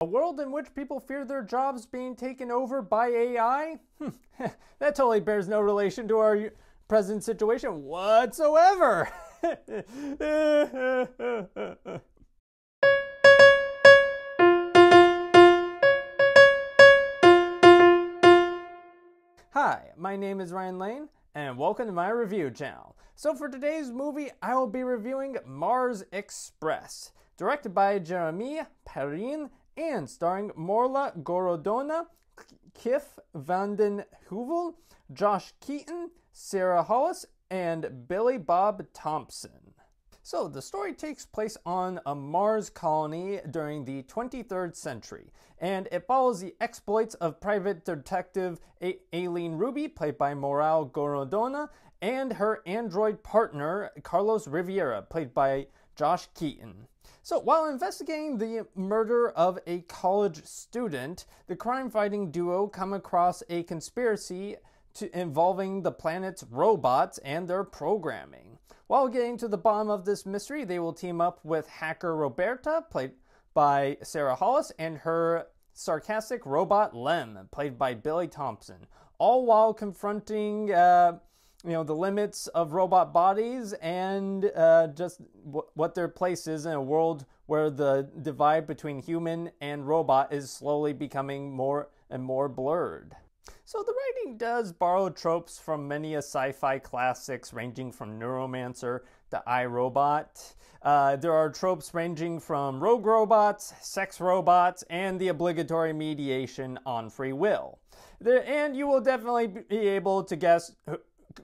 A world in which people fear their jobs being taken over by AI? That totally bears no relation to our present situation whatsoever. Hi, my name is Ryan Lane, and welcome to my review channel. So for today's movie, I will be reviewing Mars Express, directed by Jeremie, Perin, and starring Morla, Gorrondona, Kiff, VandenHeuvel, Josh Keaton, Sarah Hollis, and Billy Bob Thompson. So the story takes place on a Mars colony during the 23rd century, and it follows the exploits of private detective Aileen Ruby, played by Morla Gorrondona, and her android partner Carlos Rivera, played by Josh Keaton. So while investigating the murder of a college student, the crime-fighting duo come across a conspiracy involving the planet's robots and their programming. While getting to the bottom of this mystery, they will team up with hacker Roberta, played by Sarah Hollis, and her sarcastic robot Lem, played by Billy Thompson, all while confronting the limits of robot bodies and just what their place is in a world where the divide between human and robot is slowly becoming more and more blurred. So the writing does borrow tropes from many sci-fi classics, ranging from Neuromancer to iRobot. There are tropes ranging from rogue robots, sex robots, and the obligatory mediation on free will. And you will definitely be able to guess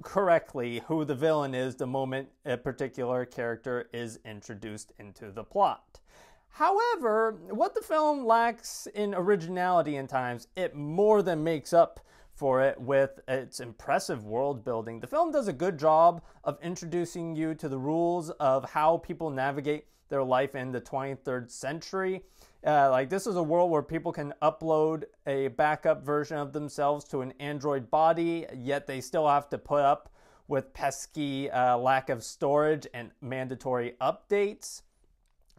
correctly who the villain is the moment a particular character is introduced into the plot. However, what the film lacks in originality in times, it more than makes up for it with its impressive world building. The film does a good job of introducing you to the rules of how people navigate their life in the 23rd century. This is a world where people can upload a backup version of themselves to an android body, yet they still have to put up with pesky lack of storage and mandatory updates.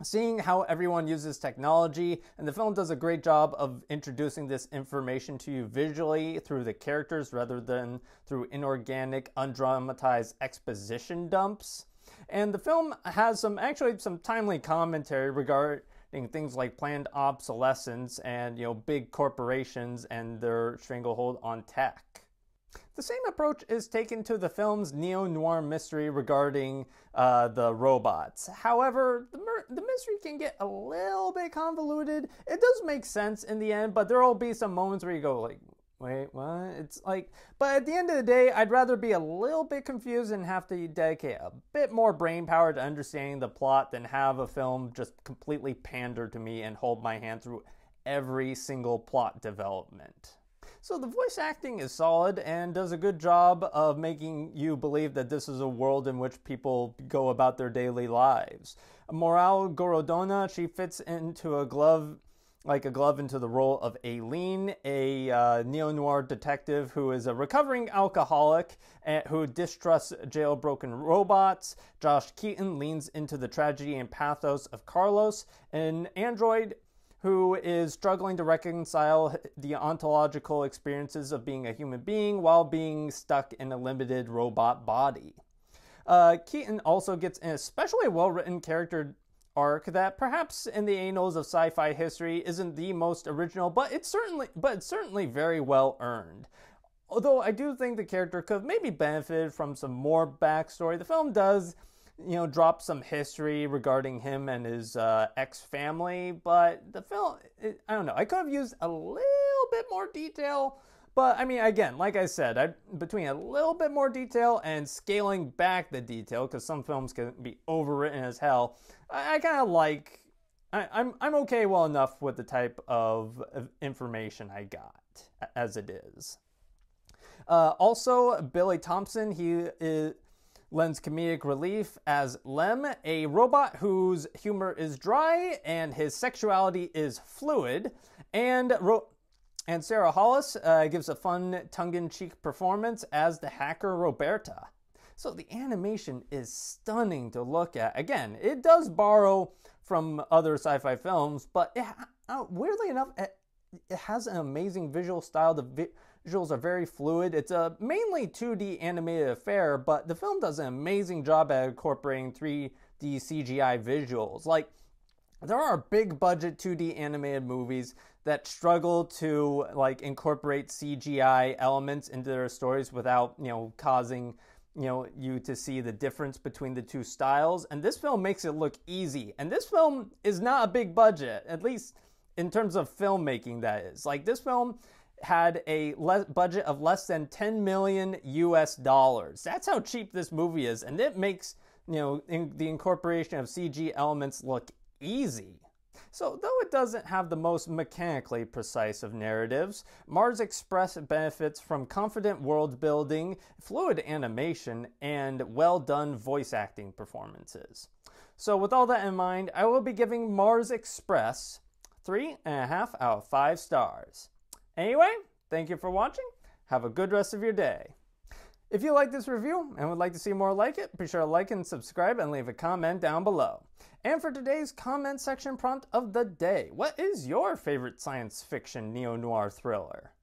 Seeing how everyone uses technology, and the film does a great job of introducing this information to you visually through the characters rather than through inorganic, undramatized exposition dumps. And the film has some timely commentary regarding things like planned obsolescence and big corporations and their stranglehold on tech. The same approach is taken to the film's neo-noir mystery regarding the robots. However, the mystery can get a little bit convoluted. It does make sense in the end, but there will be some moments where you go like, wait, what? But at the end of the day, I'd rather be a little bit confused and have to dedicate a bit more brain power to understanding the plot than have a film just completely pander to me and hold my hand through every single plot development. So the voice acting is solid and does a good job of making you believe that this is a world in which people go about their daily lives. Morla Gorrondona, she fits into a glove into the role of Aileen, a neo-noir detective who is a recovering alcoholic who distrusts jailbroken robots. Josh Keaton leans into the tragedy and pathos of Carlos, an android who is struggling to reconcile the ontological experiences of being a human being while being stuck in a limited robot body. Keaton also gets an especially well-written character arc that perhaps in the annals of sci-fi history isn't the most original, but it's certainly very well earned. Although I do think the character could have maybe benefited from some more backstory, the film does drop some history regarding him and his ex-family, but the film, I don't know, I could have used a little bit more detail, but I mean, again, like I said, between a little bit more detail and scaling back the detail, because some films can be overwritten as hell, I kind of like, I'm okay well enough with the type of information I got, as it is. Also, Billy Thompson, he lends comedic relief as Lem, a robot whose humor is dry and his sexuality is fluid, and Sarah Hollis gives a fun tongue-in-cheek performance as the hacker Roberta. So the animation is stunning to look at. Again, it does borrow from other sci-fi films, but weirdly enough, it has an amazing visual style. The visuals are very fluid. It's a mainly 2D animated affair, but the film does an amazing job at incorporating 3D CGI visuals. Like, there are big budget 2D animated movies that struggle to like incorporate CGI elements into their stories without, causing, you to see the difference between the two styles. And this film makes it look easy. And this film is not a big budget, at least in terms of filmmaking, that is. Like, this film had a budget of less than 10 million US dollars. That's how cheap this movie is. And it makes, the incorporation of CG elements look easy. So, though it doesn't have the most mechanically precise of narratives, Mars Express benefits from confident world building, fluid animation, and well done voice acting performances. So, with all that in mind, I will be giving Mars Express 3.5 out of 5 stars. Anyway, thank you for watching. Have a good rest of your day. If you like this review and would like to see more like it, be sure to like and subscribe and leave a comment down below. And for today's comment section prompt of the day, what is your favorite science fiction neo-noir thriller?